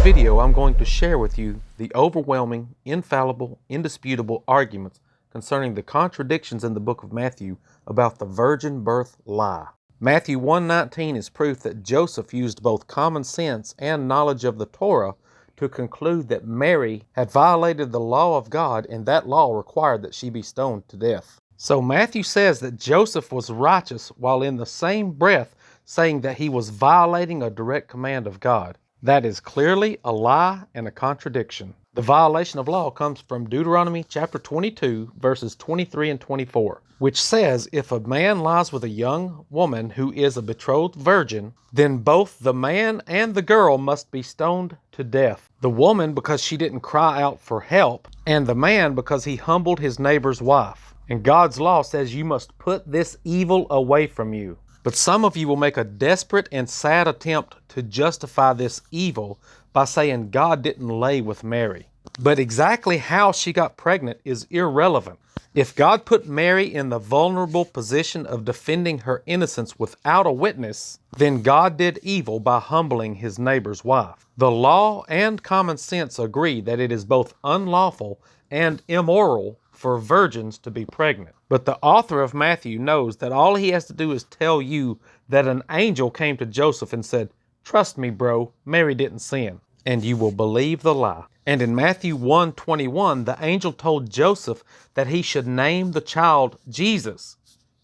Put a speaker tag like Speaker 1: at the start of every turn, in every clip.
Speaker 1: video, I'm going to share with you the overwhelming, infallible, indisputable arguments concerning the contradictions in the book of Matthew about the virgin birth lie. Matthew 1:19 is proof that Joseph used both common sense and knowledge of the Torah to conclude that Mary had violated the law of God, and that law required that she be stoned to death. So Matthew says that Joseph was righteous, while in the same breath saying that he was violating a direct command of God. That is clearly a lie and a contradiction. The violation of law comes from Deuteronomy chapter 22, verses 23 and 24, which says, if a man lies with a young woman who is a betrothed virgin, then both the man and the girl must be stoned to death. The woman because she didn't cry out for help, and the man because he humbled his neighbor's wife. And God's law says you must put this evil away from you. But some of you will make a desperate and sad attempt to justify this evil by saying God didn't lay with Mary. But exactly how she got pregnant is irrelevant. If God put Mary in the vulnerable position of defending her innocence without a witness, then God did evil by humbling his neighbor's wife. The law and common sense agree that it is both unlawful and immoral for virgins to be pregnant. But the author of Matthew knows that all he has to do is tell you that an angel came to Joseph and said, "Trust me, bro, Mary didn't sin," and you will believe the lie. And in Matthew 1:21, the angel told Joseph that he should name the child Jesus.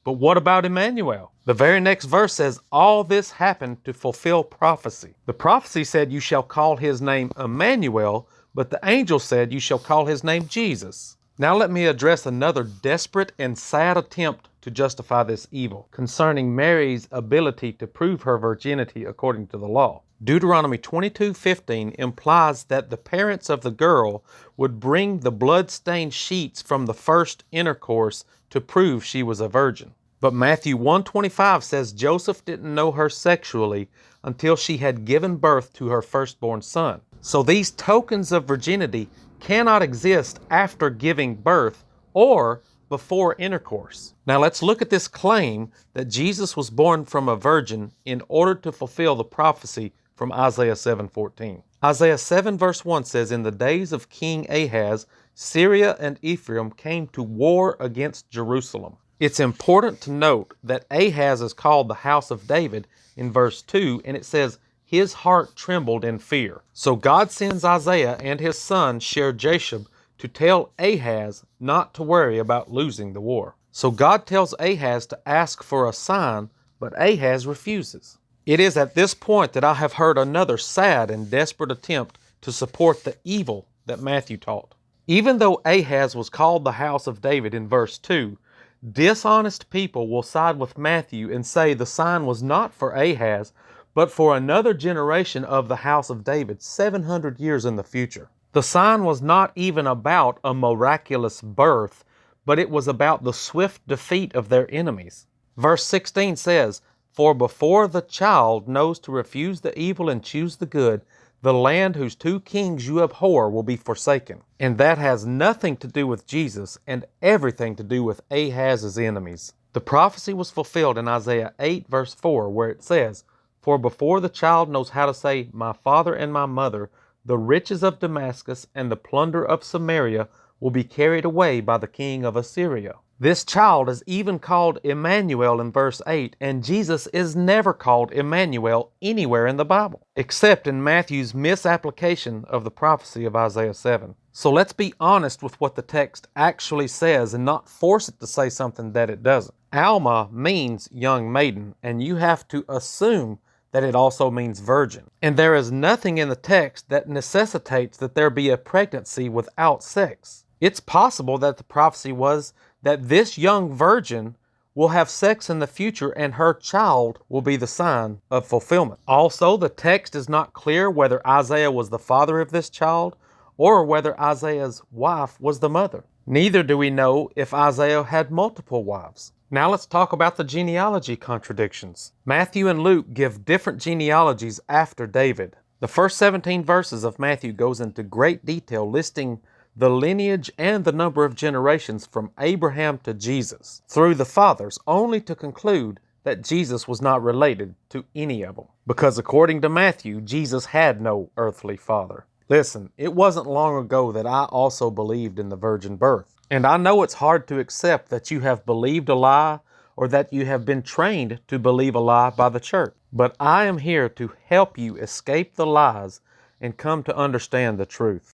Speaker 1: But what about Emmanuel? The very next verse says, all this happened to fulfill prophecy. The prophecy said, you shall call his name Emmanuel, but the angel said, you shall call his name Jesus. Now let me address another desperate and sad attempt to justify this evil concerning Mary's ability to prove her virginity according to the law. Deuteronomy 22:15 implies that the parents of the girl would bring the blood-stained sheets from the first intercourse to prove she was a virgin. But Matthew 1:25 says Joseph didn't know her sexually until she had given birth to her firstborn son. So these tokens of virginity cannot exist after giving birth or before intercourse. Now let's look at this claim that Jesus was born from a virgin in order to fulfill the prophecy from Isaiah 7:14. Isaiah 7 verse 1 says, in the days of King Ahaz, Syria and Ephraim came to war against Jerusalem. It's important to note that Ahaz is called the house of David in verse 2, and it says, his heart trembled in fear. So God sends Isaiah and his son Shear-Jashub to tell Ahaz not to worry about losing the war. So God tells Ahaz to ask for a sign, but Ahaz refuses. It is at this point that I have heard another sad and desperate attempt to support the evil that Matthew taught. Even though Ahaz was called the house of David in verse 2, dishonest people will side with Matthew and say the sign was not for Ahaz, but for another generation of the house of David 700 years in the future. The sign was not even about a miraculous birth, but it was about the swift defeat of their enemies. Verse 16 says, for before the child knows to refuse the evil and choose the good, the land whose two kings you abhor will be forsaken. And that has nothing to do with Jesus and everything to do with Ahaz's enemies. The prophecy was fulfilled in Isaiah 8 verse 4, where it says, for before the child knows how to say, my father and my mother, the riches of Damascus and the plunder of Samaria will be carried away by the king of Assyria. This child is even called Emmanuel in verse 8, and Jesus is never called Emmanuel anywhere in the Bible, except in Matthew's misapplication of the prophecy of Isaiah 7. So let's be honest with what the text actually says and not force it to say something that it doesn't. Alma means young maiden, and you have to assume that it also means virgin. And there is nothing in the text that necessitates that there be a pregnancy without sex. It's possible that the prophecy was that this young virgin will have sex in the future and her child will be the sign of fulfillment. Also, the text is not clear whether Isaiah was the father of this child or whether Isaiah's wife was the mother. Neither do we know if Isaiah had multiple wives. Now let's talk about the genealogy contradictions. Matthew and Luke give different genealogies after David. The first 17 verses of Matthew goes into great detail listing the lineage and the number of generations from Abraham to Jesus through the fathers, only to conclude that Jesus was not related to any of them. Because according to Matthew, Jesus had no earthly father. Listen, it wasn't long ago that I also believed in the virgin birth. And I know it's hard to accept that you have believed a lie or that you have been trained to believe a lie by the church. But I am here to help you escape the lies and come to understand the truth.